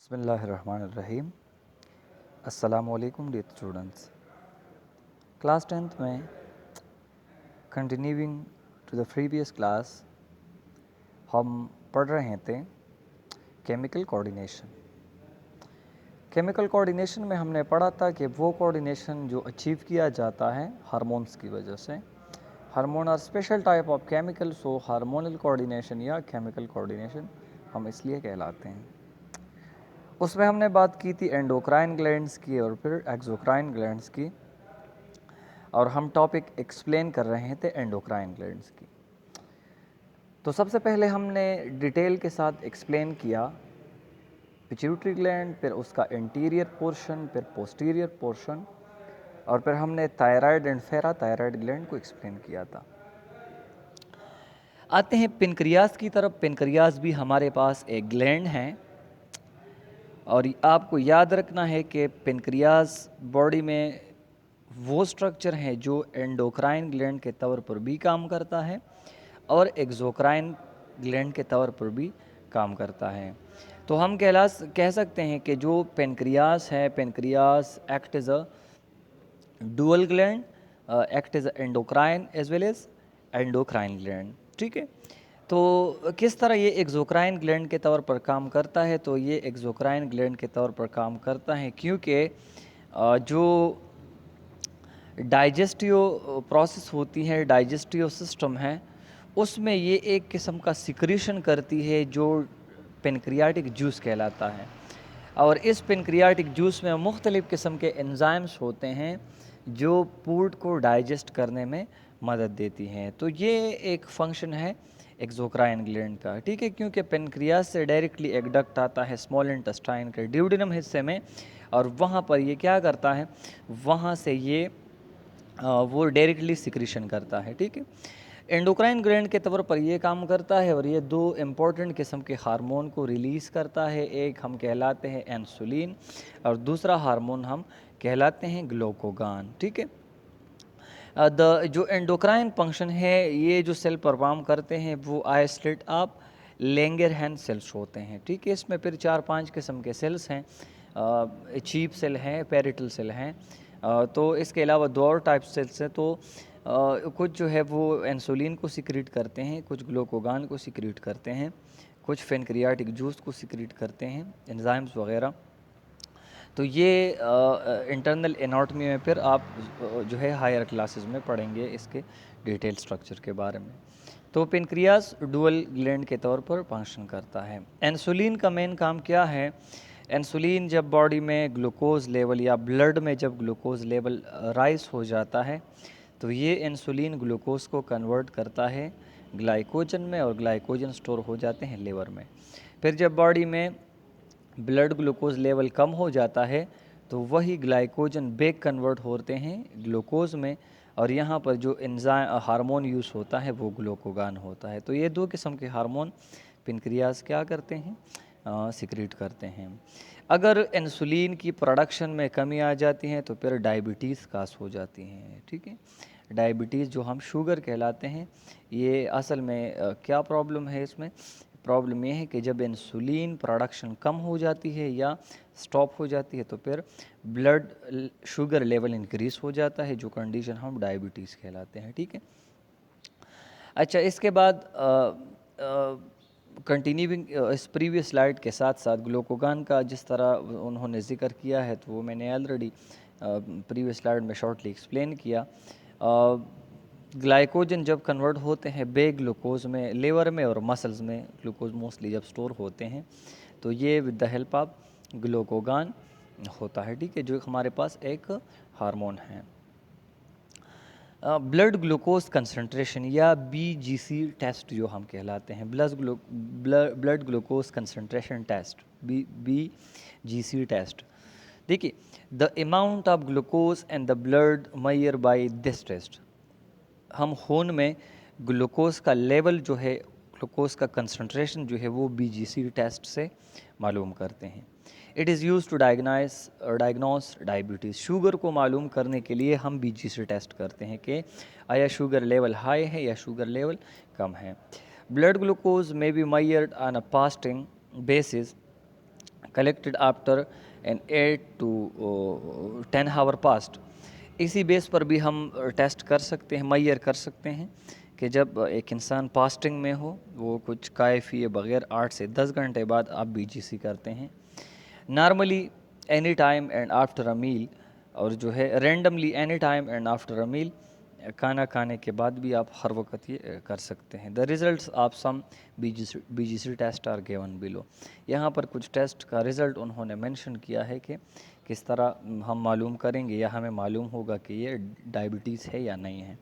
बिस्मिल्लाहिर्रहमानिर्रहीम। अस्सलामुअलैकुम dear students. Class 10th में continuing to the previous class हम पढ़ रहे थे केमिकल कोऑर्डिनेशन। केमिकल कोऑर्डिनेशन में हमने पढ़ा था कि वो कोऑर्डिनेशन जो अचीव किया जाता है हार्मोन्स की वजह से, hormone are special type of chemical, so hormonal coordination या केमिकल कोऑर्डिनेशन हम इसलिए कहलाते हैं। उसमें हमने बात की थी एंडोक्राइन ग्लैंड्स की और फिर एक्सोक्राइन ग्लैंड्स की, और हम टॉपिक एक्सप्लेन कर रहे थे एंडोक्राइन ग्लैंड्स की। तो सबसे पहले हमने डिटेल के साथ एक्सप्लेन किया पिट्यूटरी ग्लैंड, फिर उसका इंटीरियर पोर्शन, फिर पोस्टीरियर पोर्शन, और फिर हमने थायराइड एंड फेरा थायराइड ग्लैंड को एक्सप्लेन किया था। आते हैं पेनक्रियास की तरफ। पेनक्रियास भी हमारे पास एक ग्लैंड है, और आपको याद रखना है कि पेनक्रियास बॉडी में वो स्ट्रक्चर है जो एंडोक्राइन ग्लैंड के तौर पर भी काम करता है और एक्सोक्राइन ग्लैंड के तौर पर भी काम करता है। तो हम कह सकते हैं कि जो पेनक्रियास है, pancreas act as a dual gland, act as endocrine as well as endocrine gland. ठीक है, तो किस तरह ये एक्सोक्राइन ग्लैंड के तौर पर काम करता है? तो ये एक्सोक्राइन ग्लैंड के तौर पर काम करता है क्योंकि जो डाइजेस्टिव प्रोसेस होती है, डाइजेस्टिव सिस्टम है, उसमें ये एक किस्म का सिक्रीशन करती है जो पेनक्रियाटिक जूस कहलाता है। और इस पेनक्रियाटिक जूस में मुख्तलिफ़ किस्म के एंजाइम्स होते हैं जो फूड को डाइजेस्ट करने में मदद देती हैं। तो ये एक फंक्शन है एक्सोक्राइन ग्लैंड का। ठीक है, क्योंकि पेनक्रियास से डायरेक्टली एक डक्ट आता है स्मॉल इंटेस्टाइन के ड्यूडेनम हिस्से में, और वहाँ पर ये क्या करता है, वहाँ से ये वो डायरेक्टली सिक्रीशन करता है। ठीक है, एंडोक्राइन ग्लैंड के तौर पर ये काम करता है और ये दो इम्पॉर्टेंट किस्म के हार्मोन को रिलीज़ करता है। एक हम कहलाते हैं इंसुलिन और दूसरा हार्मोन हम कहलाते हैं ग्लूकागॉन। ठीक है, जो एंडोक्राइन फंक्शन है, ये जो सेल परफॉर्म करते हैं वो आइसोलेट ऑफ लैंगरहैंस सेल्स होते हैं। ठीक है, इसमें फिर 4-5 किस्म के सेल्स हैं, चीप सेल हैं, पेरिटल सेल हैं, तो इसके अलावा 2 और टाइप सेल्स हैं। तो कुछ जो है वो इंसुलिन को सिक्रीट करते हैं, कुछ ग्लूकागॉन को सिक्रीट करते हैं, कुछ पेनक्रियाटिक जूस को सिक्रीट करते हैं, एंजाइम्स वगैरह। तो ये इंटरनल एनाटॉमी में फिर आप जो है हायर क्लासेस में पढ़ेंगे इसके डिटेल स्ट्रक्चर के बारे में। तो पेनक्रियास डुअल ग्लैंड के तौर पर फंक्शन करता है। इंसुलिन का मेन काम क्या है? इंसुलिन जब बॉडी में ग्लूकोज लेवल या ब्लड में जब ग्लूकोज लेवल राइज हो जाता है, तो ये इंसुलिन ग्लूकोज को कन्वर्ट करता है ग्लाइकोजन में, और ग्लाइकोजन स्टोर हो जाते हैं लिवर में। फिर जब बॉडी में ब्लड ग्लूकोज लेवल कम हो जाता है, तो वही ग्लाइकोजन बैक कन्वर्ट होते हैं ग्लूकोज में, और यहाँ पर जो एंजाइम हार्मोन यूज़ होता है वो ग्लूकागॉन होता है। तो ये 2 किस्म के हार्मोन पेनक्रियास क्या करते हैं, सिक्रीट करते हैं। अगर इंसुलिन की प्रोडक्शन में कमी आ जाती है तो फिर डायबिटीज़ कास हो जाती हैं। ठीक है, डायबिटीज़ जो हम शुगर कहलाते हैं, ये असल में क्या प्रॉब्लम है इसमें? प्रॉब्लम ये है कि जब इंसुलिन प्रोडक्शन कम हो जाती है या स्टॉप हो जाती है तो फिर ब्लड शुगर लेवल इंक्रीज़ हो जाता है, जो कंडीशन हम डायबिटीज़ कहलाते हैं। ठीक है, अच्छा, इसके बाद कंटिन्यूइंग इस प्रीवियस स्लाइड के साथ साथ ग्लूकागॉन का जिस तरह उन्होंने ज़िक्र किया है, तो वो मैंने ऑलरेडी प्रीवियस स्लाइड में शॉर्टली एक्सप्लेन किया। ग्लाइकोजन जब कन्वर्ट होते हैं बे ग्लूकोज में लिवर में और मसल्स में, ग्लूकोज मोस्टली जब स्टोर होते हैं, तो ये with the help of glucagon होता है। ठीक है, जो हमारे पास एक हार्मोन है। ब्लड ग्लूकोज कंसंट्रेशन या बीजीसी टेस्ट जो हम कहलाते हैं, blood glucose concentration test, BGC test. देखिए, the amount of glucose and the blood measure by this test, हम खून में ग्लूकोज का लेवल जो है, ग्लूकोज का कंसंट्रेशन जो है वो बीजीसी टेस्ट से मालूम करते हैं। It is use to diagnose diabetes. Sugar को मालूम करने के लिए हम बीजीसी टेस्ट करते हैं कि आया शुगर लेवल हाई है या शुगर लेवल कम है। ब्लड ग्लूकोज में be measured on a fasting basis, collected after an 8 to 10 hour past। इसी बेस पर भी हम टेस्ट कर सकते हैं, मैयर कर सकते हैं कि जब एक इंसान फास्टिंग में हो, वो कुछ खाए पिए बगैर 8 से 10 घंटे बाद आप बीजीसी करते हैं। Normally any time and after a meal, और जो है randomly any time and after a meal, खाना खाने के बाद भी आप हर वक्त ये कर सकते हैं। The result of some BGC test are given below. यहाँ पर कुछ टेस्ट का रिज़ल्ट उन्होंने मेंशन किया है कि किस तरह हम मालूम करेंगे या हमें मालूम होगा कि ये डायबिटीज़ है या नहीं है।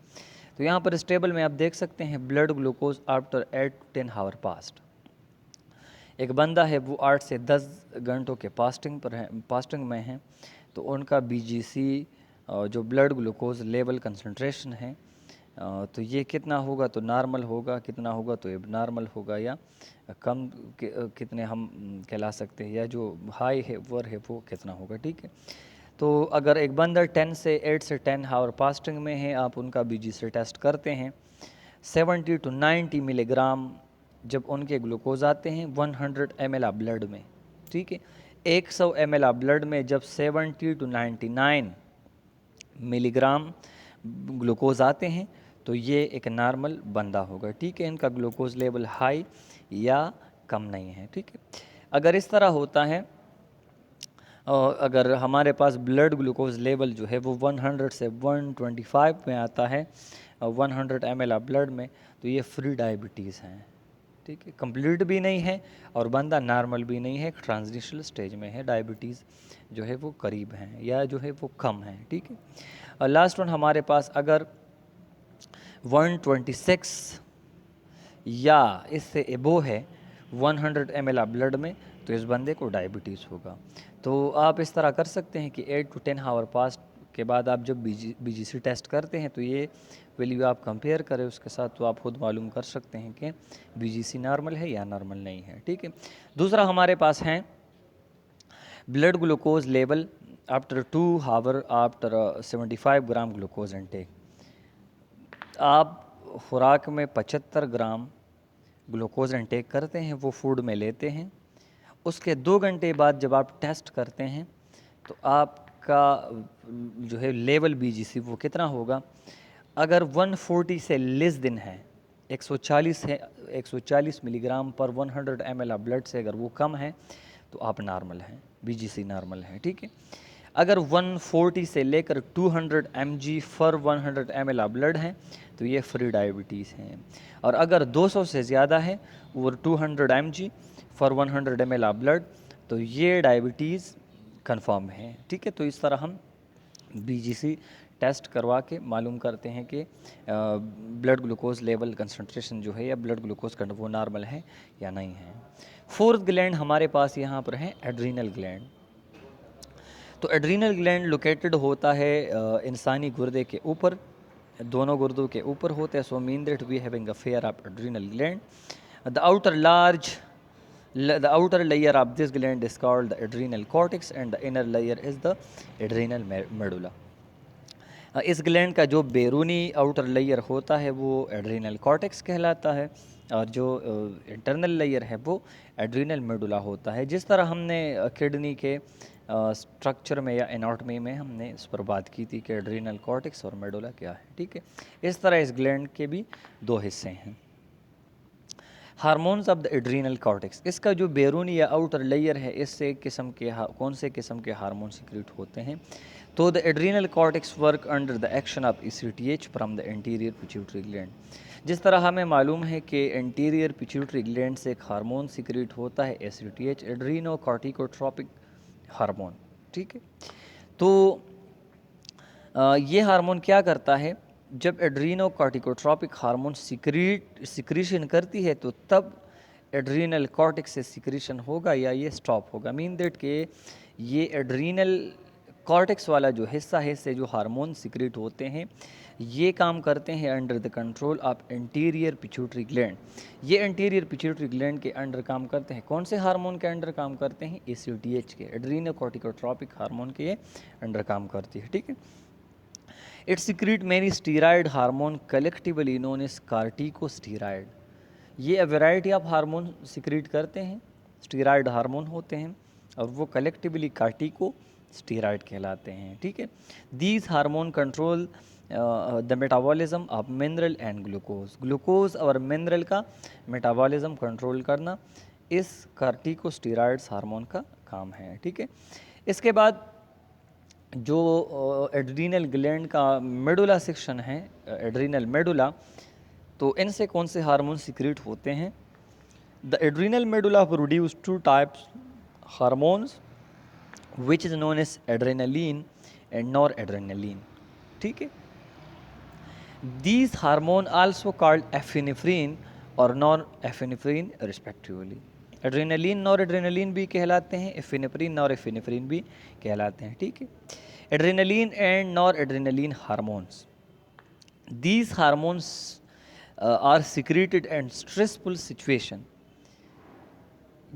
तो यहाँ पर इस टेबल में आप देख सकते हैं blood glucose after 8 to 10 hour past. एक बंदा है वो 8 से 10 घंटों के फास्टिंग पर है, फास्टिंग में है, तो उनका बीजीसी जो ब्लड ग्लूकोज लेवल कंसंट्रेशन है, तो ये कितना होगा तो नॉर्मल होगा, कितना होगा तो एबनॉर्मल होगा, या कम कितने हम कहला सकते हैं, या जो हाई है वो कितना होगा। ठीक है, तो अगर एक बंदा 8 से 10 आवर फास्टिंग में है, आप उनका बीजीसी टेस्ट करते हैं, 70 to 90 मिलीग्राम जब उनके ग्लूकोज आते हैं 100 ml ब्लड में। ठीक है, 100 ml ब्लड में जब 70 to 99 मिलीग्राम ग्लूकोज आते हैं तो ये एक नॉर्मल बंदा होगा। ठीक है, इनका ग्लूकोज लेवल हाई या कम नहीं है। ठीक है, अगर इस तरह होता है, अगर हमारे पास ब्लड ग्लूकोज लेवल जो है वो 100 से 125 में आता है 100 ml ब्लड में, तो ये फ्री डायबिटीज़ हैं। ठीक है, कंप्लीट भी नहीं है और बंदा नॉर्मल भी नहीं है, ट्रांजिशनल स्टेज में है, डायबिटीज़ जो है वो करीब हैं या जो है वो कम है। ठीक है, और लास्ट वन हमारे पास अगर 126 या इससे एबो है 100 ml ब्लड में, तो इस बंदे को डायबिटीज़ होगा। तो आप इस तरह कर सकते हैं कि 8 to 10 आवर पास्ट के बाद आप जब बीजीसी टेस्ट करते हैं तो ये वैल्यू आप कंपेयर करें उसके साथ, तो आप खुद मालूम कर सकते हैं कि बीजीसी नॉर्मल है या नॉर्मल नहीं है। ठीक है, दूसरा हमारे पास है blood glucose level after 2 hour after 75 gram glucose intake. आप खुराक में 75 ग्राम ग्लूकोज इनटेक करते हैं, वो फूड में लेते हैं, उसके 2 घंटे बाद जब आप टेस्ट करते हैं तो आपका जो है लेवल बीजीसी वो कितना होगा। अगर 140 से लेस दिन है, 140 है, 140 मिलीग्राम पर 100 ml ब्लड से अगर वो कम है तो आप नॉर्मल हैं, बीजीसी नॉर्मल है। ठीक है, अगर 140 से लेकर 200 mg फॉर 100 ml ब्लड है तो ये फ्री डायबिटीज़ हैं, और अगर 200 से ज़्यादा है और 200 mg फॉर 100 ml ब्लड तो ये डायबिटीज़ कंफर्म है। ठीक है, तो इस तरह हम बीजीसी टेस्ट करवा के मालूम करते हैं कि ब्लड ग्लूकोज लेवल कंसंट्रेशन जो है या ब्लड ग्लूकोज का वो नॉर्मल है या नहीं है। फोर्थ ग्लैंड हमारे पास यहाँ पर है एड्रीनल ग्लैंड। तो एड्रीनल ग्लैंड लोकेटेड होता है इंसानी गुर्दे के ऊपर, दोनों गुर्दों के ऊपर होते हैं। So mean that we having a pair of adrenal gland. The outer layer of this gland is called the adrenal cortex and the inner layer is the adrenal medulla। इस ग्लैंड का जो बैरूनी आउटर लेयर होता है वो adrenal cortex कहलाता है, और जो इंटरनल लेयर है वो एड्रीनल मेडुला होता है। जिस तरह हमने किडनी के स्ट्रक्चर में या एनाटॉमी में हमने इस पर बात की थी कि एड्रीनल कॉर्टेक्स और मेडुला क्या है। ठीक है, इस तरह इस ग्लैंड के भी 2 हिस्से हैं। Hormones of the adrenal cortex, इसका जो बैरूनी या आउटर लेयर है इससे किस्म के कौन से किस्म के हार्मोन सिक्रीट होते हैं। तो the adrenal cortex work under the action of ECTH from the anterior pituitary gland. जिस तरह हमें मालूम है कि एंटीरियर पिट्यूटरी ग्लैंड से एक हार्मोन सिक्रीट होता है ECTH, एड्रीनो कॉर्टिकोट्रोपिक हार्मोन। ठीक है, तो ये हार्मोन क्या करता है, जब एड्रीनो कॉर्टिकोट्रोपिक हार्मोन सिक्रीशन करती है तो तब एड्रीनल कॉर्टेक्स से सिक्रीशन होगा या ये स्टॉप होगा। मीन दैट के ये एड्रीनल कॉर्टेक्स वाला जो हिस्सा है इससे जो हार्मोन सिक्रीट होते हैं ये काम करते हैं under the control of anterior pituitary gland. ये एंटीरियर पिट्यूटरी ग्लैंड के अंडर काम करते हैं। कौन से हार्मोन के अंडर काम करते हैं? ECTH के, एड्रीनो कॉर्टिकोट्रोपिक हार्मोन के अंडर काम करती है। ठीक है, it secrete many steroid hormone collectively known as corticosteroid. ये वैरायटी ऑफ हार्मोन सिक्रीट करते हैं, स्टीराइड हार्मोन होते हैं, और वो कलेक्टिवली कार्टिकोस्टेरॉइड कहलाते हैं। ठीक है, these hormone control the metabolism of mineral and glucose. Glucose और मिनरल का मेटाबॉलिज्म कंट्रोल करना इस कार्टिकोस्टेरॉइड्स हार्मोन का काम है। ठीक है, इसके बाद जो एड्रीनल ग्लैंड का मेडुला सेक्शन है, एड्रीनल मेडुला, तो इनसे कौन से हार्मोन सिक्रीट होते हैं? The adrenal medulla produce two types hormones which is known as adrenaline and nor adrenaline. ठीक है, these hormone also called epinephrine और norepinephrine respectively. Adrenaline noradrenaline भी कहलाते हैं, एफिनेफ्रिन नॉर एफिनेफ्रिन भी कहलाते हैं। ठीक है, adrenaline and nor adrenaline hormones, these hormones are secreted and stressful situation.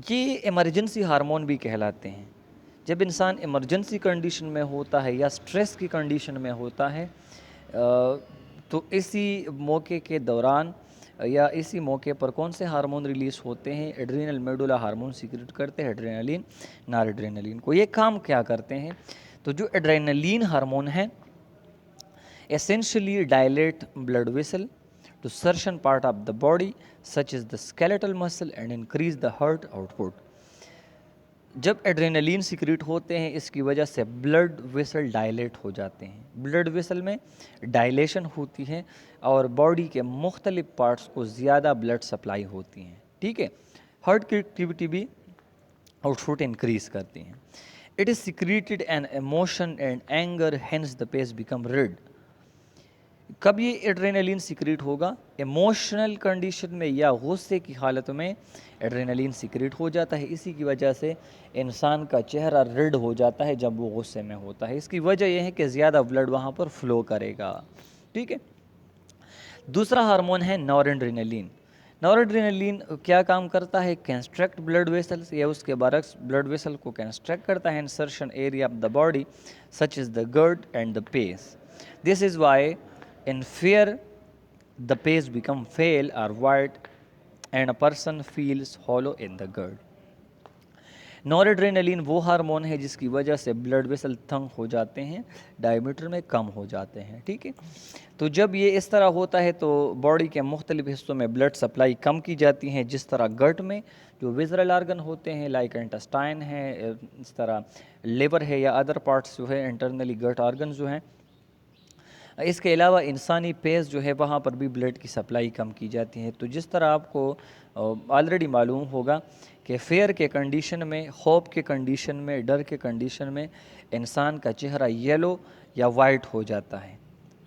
ये इमरजेंसी हार्मोन भी कहलाते हैं। जब इंसान इमरजेंसी कंडीशन में होता है या स्ट्रेस की कंडीशन में होता है तो इसी मौके के दौरान या इसी मौके पर कौन से हार्मोन रिलीज होते हैं? एड्रीनल मेडुला हार्मोन सीक्रेट करते हैं एड्रेनलिन नॉर एड्रेनलिन को। ये काम क्या करते हैं? तो जो एड्रेनलिन हार्मोन है essentially dilate blood vessel to certain part of the body such as the skeletal muscle and increase the heart output। जब एड्रेनलिन सिक्रीट होते हैं इसकी वजह से ब्लड वेसल डायलेट हो जाते हैं, ब्लड वेसल में डायलेशन होती है और बॉडी के मुख्तलिफ पार्ट्स को ज़्यादा ब्लड सप्लाई होती हैं। ठीक है, हार्ट की एक्टिविटी भी आउटपुट इंक्रीज करती हैं। It is secreted an emotion and anger, hence the face become red. कब ये एड्रेनलिन सिक्रेट होगा? इमोशनल कंडीशन में या गुस्से की हालत में एड्रेनलिन सिक्रेट हो जाता है। इसी की वजह से इंसान का चेहरा रेड हो जाता है जब वो गुस्से में होता है। इसकी वजह यह है कि ज़्यादा ब्लड वहाँ पर फ्लो करेगा। ठीक है, दूसरा हार्मोन है नॉरएड्रेनलिन। नॉरएड्रेनलिन क्या काम करता है? कंस्ट्रक्ट ब्लड वेसल्स या उसके बरक्स ब्लड वेसल को कंस्ट्रक्ट करता है in certain area of the body such is the gut and the face. This is why in fear the pace become pale or white and a person feels hollow in the gut। नॉरएड्रेनलिन वो hormone है जिसकी वजह से blood vessel तंग हो जाते हैं, diameter में कम हो जाते हैं। ठीक है, तो जब ये इस तरह होता है तो बॉडी के मुख्तलिफ हिस्सों में ब्लड सप्लाई कम की जाती है, जिस तरह गट में जो विजरल आर्गन होते हैं लाइक इंटेस्टाइन है, इस तरह लिवर है या अदर पार्ट्स जो है इंटरनली गट आर्गन जो हैं। इसके अलावा इंसानी पेस जो है वहाँ पर भी ब्लड की सप्लाई कम की जाती है। तो जिस तरह आपको ऑलरेडी मालूम होगा कि फेयर के कंडीशन में, खौफ के कंडीशन में, डर के कंडीशन में इंसान का चेहरा येलो या वाइट हो जाता है।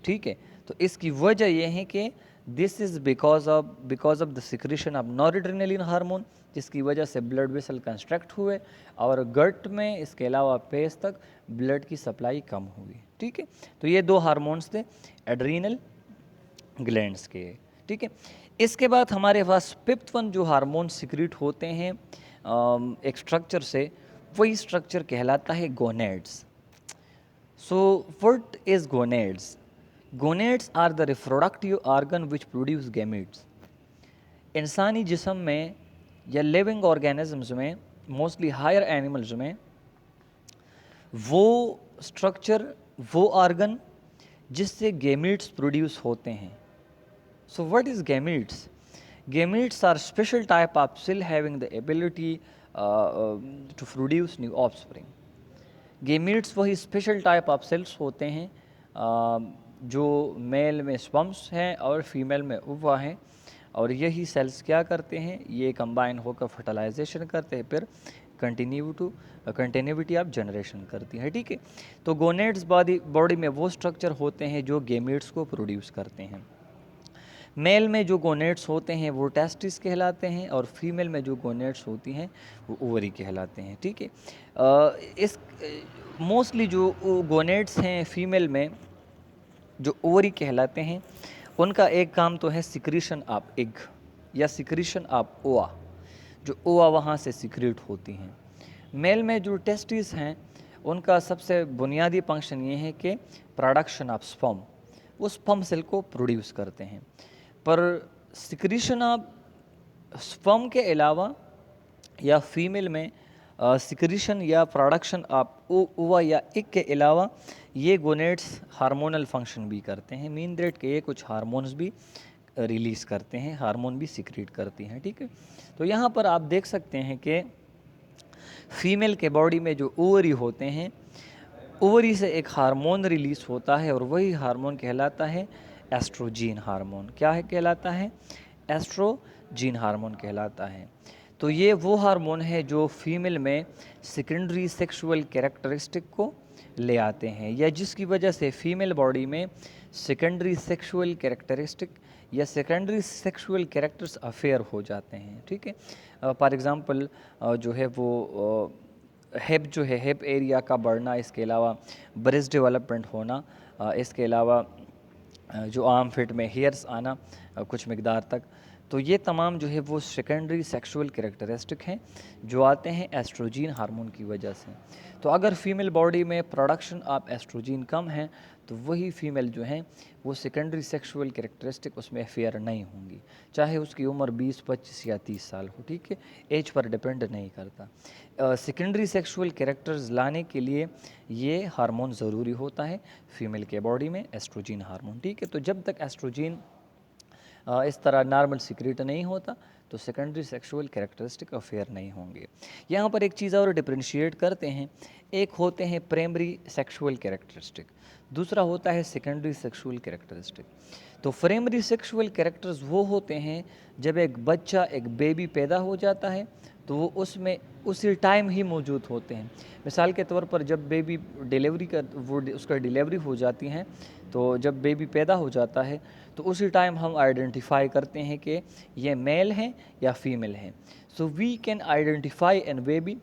ठीक है, तो इसकी वजह यह है कि this is because of the secretion of noradrenaline hormone, जिसकी वजह से ब्लड वेसल कंस्ट्रक्ट हुए और गट में इसके अलावा पेस तक ब्लड की सप्लाई कम हुई। ठीक है, तो ये दो हार्मोन्स थे एड्रीनल ग्लैंड्स के। ठीक है, इसके बाद हमारे पास फिफ्थ वन जो हार्मोन सिक्रीट होते हैं एक स्ट्रक्चर से, वही स्ट्रक्चर कहलाता है gonads. So what is gonads? Gonads are the reproductive organ which produce gametes. इंसानी जिस्म में या लिविंग ऑर्गेनिजम्स में, मोस्टली हायर एनिमल्स में, वो स्ट्रक्चर, वो ऑर्गन जिससे गैमेट्स प्रोड्यूस होते हैं। So what is gametes? Gametes are special type of cell having the ability to produce new offspring. Gametes वही स्पेशल टाइप ऑफ सेल्स होते हैं जो मेल में स्पर्म्स हैं और फीमेल में ओवा हैं, और यही सेल्स क्या करते हैं? ये कंबाइन होकर फर्टिलाइजेशन करते हैं, फिर कंटिन्यूटी ऑफ जनरेशन करती है। ठीक है, तो गोनेड्स बॉडी में वो स्ट्रक्चर होते हैं जो गैमेट्स को प्रोड्यूस करते हैं। मेल में जो गोनेड्स होते हैं वो टेस्टिस कहलाते हैं और फीमेल में जो गोनेड्स होती हैं वो ओवरी कहलाते हैं। ठीक है, इस मोस्टली जो गोनेड्स हैं फीमेल में जो ओवरी कहलाते हैं, उनका एक काम तो है सिक्रीशन ऑफ एग या सिक्रीशन ऑफ ओवा, जो ओवा वहाँ से सिक्रीट होती हैं। मेल में जो टेस्टिस हैं उनका सबसे बुनियादी फंक्शन ये है कि प्रोडक्शन ऑफ स्पर्म, वो स्पर्म सेल को प्रोड्यूस करते हैं। पर सिक्रीशन ऑफ स्पर्म के अलावा या फीमेल में सिक्रीशन या प्रोडक्शन आप ओवा या इक के अलावा ये गोनेट्स हार्मोनल फंक्शन भी करते हैं, मीन दैट के ये कुछ हार्मोन्स भी रिलीज़ करते हैं, हार्मोन भी सिक्रीट करती हैं, ठीक है। तो यहाँ पर आप देख सकते हैं कि फीमेल के बॉडी में जो ओवरी होते हैं, ओवरी से एक हार्मोन रिलीज़ होता है और वही हार्मोन कहलाता है एस्ट्रोजीन हार्मोन। क्या है कहलाता है? एस्ट्रोजीन हार्मोन कहलाता है। तो ये वो हार्मोन है जो फीमेल में सेकेंडरी सेक्सुअल कैरेक्टरिस्टिक को ले आते हैं, या जिसकी वजह से फीमेल बॉडी में सेकेंडरी सेक्सुअल कैरेक्टरिस्टिक या सेकेंडरी सेक्सुअल कैरेक्टर्स अफेयर हो जाते हैं, ठीक है। फॉर एग्ज़ाम्पल जो है वो हिप जो है, हिप एरिया का बढ़ना, इसके अलावा ब्रेस्ट डेवलपमेंट होना, इसके अलावा जो आर्म फिट में हेयर्स आना कुछ मकदार तक, तो ये तमाम जो है वो सेकेंडरी सेक्सुअल कैरेक्टरिस्टिक हैं जो आते हैं एस्ट्रोजीन हार्मोन की वजह से। तो अगर फीमेल बॉडी में प्रोडक्शन ऑफ एस्ट्रोजीन कम है तो वही फीमेल जो हैं वो सेकेंडरी सेक्सुअल कैरेक्टरिस्टिक उसमें अफेयर नहीं होंगी, चाहे उसकी उम्र 20, 25 या 30 साल हो, ठीक है, एज पर डिपेंड नहीं करता। सेकेंडरी सेक्सुअल कैरेक्टर्स लाने के लिए ये हार्मोन ज़रूरी होता है फीमेल के बॉडी में, एस्ट्रोजीन हार्मोन, ठीक है। तो जब तक एस्ट्रोजीन इस तरह नॉर्मल सिक्रेट नहीं होता तो सेकेंडरी सेक्सुअल कैरेक्टरिस्टिक अफेयर नहीं होंगे। यहाँ पर एक चीज़ और डिफ्रेंशिएट करते हैं, एक होते हैं प्राइमरी सेक्सुअल कैरेक्टरिस्टिक, दूसरा होता है सेकेंडरी सेक्सुअल कैरेक्टरिस्टिक। तो प्राइमरी सेक्सुअल कैरेक्टर्स वो होते हैं जब एक बच्चा, एक बेबी पैदा हो जाता है तो वो उसमें उसी टाइम ही मौजूद होते हैं। मिसाल के तौर पर जब बेबी डिलीवरी का वो उसका डिलीवरी हो जाती हैं, तो जब बेबी पैदा हो जाता है तो उसी टाइम हम आइडेंटिफाई करते हैं कि ये मेल हैं या फीमेल हैं। So we can identify an baby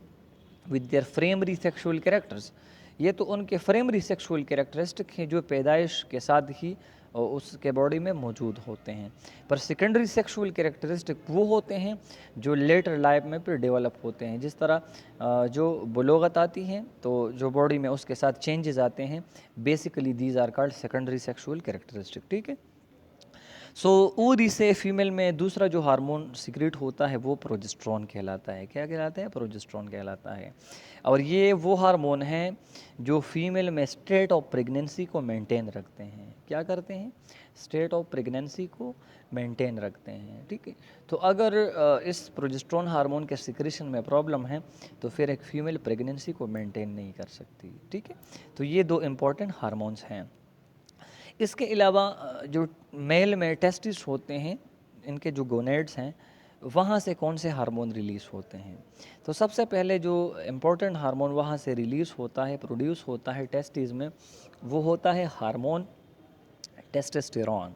with their primary sexual characters. ये तो उनके प्राइमरी सेक्सुअल कैरेक्टरिस्टिक हैं जो पैदाइश के साथ ही उसके बॉडी में मौजूद होते हैं। पर सेकेंडरी सेक्सुअल कैरेक्टरिस्टिक वो होते हैं जो लेटर लाइफ में फिर डेवलप होते हैं। जिस तरह जो बुलोगत आती हैं तो जो बॉडी में उसके साथ चेंजेस आते हैं, basically these are called secondary sexual characteristic, ठीक है। सो ऊरी से फीमेल में दूसरा जो हार्मोन सिक्रेट होता है वो प्रोजेस्टेरॉन कहलाता है। क्या कहलाता है? प्रोजेस्टेरॉन कहलाता है। और ये वो हार्मोन हैं जो फीमेल में स्टेट ऑफ प्रेगनेंसी को मेंटेन रखते हैं। क्या करते हैं? स्टेट ऑफ प्रेगनेंसी को मेंटेन रखते हैं, ठीक है। तो अगर इस प्रोजेस्टेरॉन हार्मोन के सिक्रेशन में प्रॉब्लम है तो फिर एक फीमेल प्रेगनेंसी को मेंटेन नहीं कर सकती, ठीक है। तो ये दो इम्पॉर्टेंट हार्मोन्स हैं। इसके अलावा जो मेल में टेस्टिस होते हैं, इनके जो गोनेड्स हैं, वहाँ से कौन से हार्मोन रिलीज़ होते हैं? तो सबसे पहले जो इम्पोर्टेंट हार्मोन वहाँ से रिलीज़ होता है, प्रोड्यूस होता है टेस्टिस में, वो होता है हार्मोन टेस्टोस्टेरोन।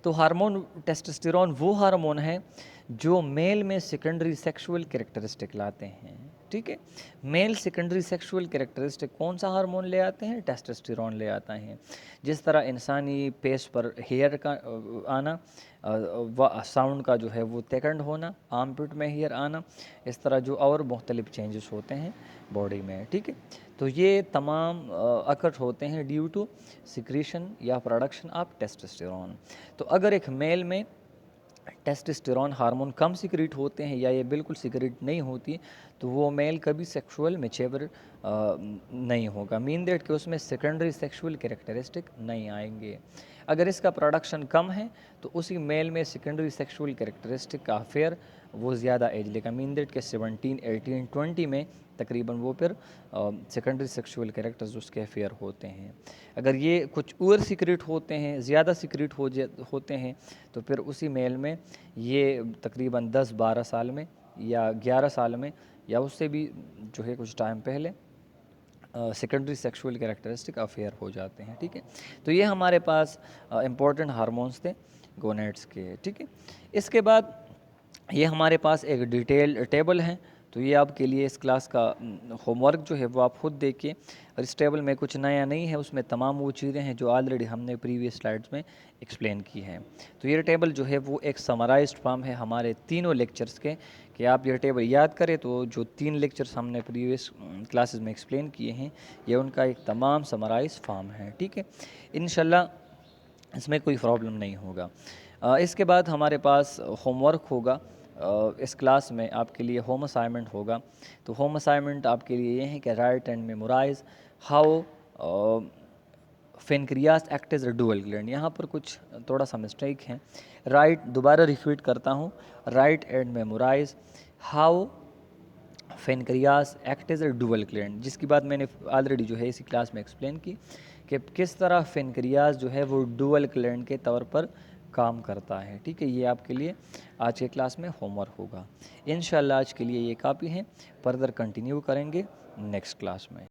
तो हार्मोन टेस्टोस्टेरोन वो हार्मोन है जो मेल में सेकेंडरी सेक्सुअल कैरेक्टरिस्टिक लाते हैं, ठीक है। मेल सेकेंडरी सेक्सुअल कैरेक्टरिस्टिक कौन सा हार्मोन ले आते हैं? टेस्टोस्टेरोन ले आता है। जिस तरह इंसानी पेस पर हेयर का आना, साउंड का जो है वो सेकंड होना, आर्म पिट में हेयर आना, इस तरह जो और मुख्तलिफ चेंजेस होते हैं बॉडी में, ठीक है। तो ये तमाम अकट होते हैं ड्यू टू सिक्रीशन या प्रोडक्शन ऑफ टेस्टोस्टेरोन। तो अगर एक मेल में टेस्टोस्टेरोन हार्मोन कम सिक्रीट होते हैं या ये बिल्कुल सिक्रीट नहीं होती तो वो मेल कभी सेक्सुअल मैच्योर नहीं होगा, मीन दैट कि उसमें सेकेंडरी सेक्सुअल कैरेक्टरिस्टिक नहीं आएंगे। अगर इसका प्रोडक्शन कम है तो उसी मेल में सेकेंडरी सेक्सुअल कैरेक्टरिस्टिक का अफेयर वो ज़्यादा एज लेगा, मीन दैट के 17, 18, 20 में तकरीबन वो फिर सेकेंडरी सेक्सुअल कैरेक्टर्स उसके अफेयर होते हैं। अगर ये कुछ और सीक्रेट होते हैं, ज़्यादा सीक्रेट होते हैं तो फिर उसी मेल में ये तकरीबन 10-12 साल में या 11 साल में या उससे भी जो है कुछ टाइम पहले सेकेंडरी सेक्सुअल कैरेक्टरिस्टिक अफेयर हो जाते हैं, ठीक है। तो ये हमारे पास इम्पोर्टेंट हार्मोन्स थे गोनेड्स के, ठीक है। इसके बाद ये हमारे पास एक डिटेल टेबल है, तो ये आपके लिए इस क्लास का होमवर्क जो है वो आप खुद देखिए। और इस टेबल में कुछ नया नहीं है, उसमें तमाम वो चीज़ें हैं जो ऑलरेडी हमने प्रीवियस स्लाइड्स में एक्सप्लेन की हैं। तो ये टेबल जो है वो एक समराइज्ड फॉर्म है हमारे तीनों लेक्चर्स के, कि आप ये टेबल याद करें तो जो 3 लेक्चर्स हमने प्रीवियस क्लासेस में एक्सप्लेन किए हैं ये उनका एक तमाम समराइज फॉर्म है, ठीक है। इंशाल्लाह इसमें कोई प्रॉब्लम नहीं होगा। इसके बाद हमारे पास होमवर्क होगा इस क्लास में आपके लिए होम असाइनमेंट होगा। तो होम असाइनमेंट आपके लिए ये है कि write and memorize how pancreas act as a dual gland. यहाँ पर कुछ थोड़ा सा मिस्टेक है। राइट, दोबारा रिपीट करता हूँ, write and memorize how pancreas act as a dual gland, जिसकी बात मैंने ऑलरेडी जो है इसी क्लास में एक्सप्लेन की कि किस तरह पेनक्रियास जो है वो डुअल ग्लैंड के तौर पर काम करता है। ठीक है, ये आपके लिए आज के क्लास में होमवर्क होगा। इंशाल्लाह आज के लिए ये काफ़ी है, फर्दर कंटिन्यू करेंगे नेक्स्ट क्लास में।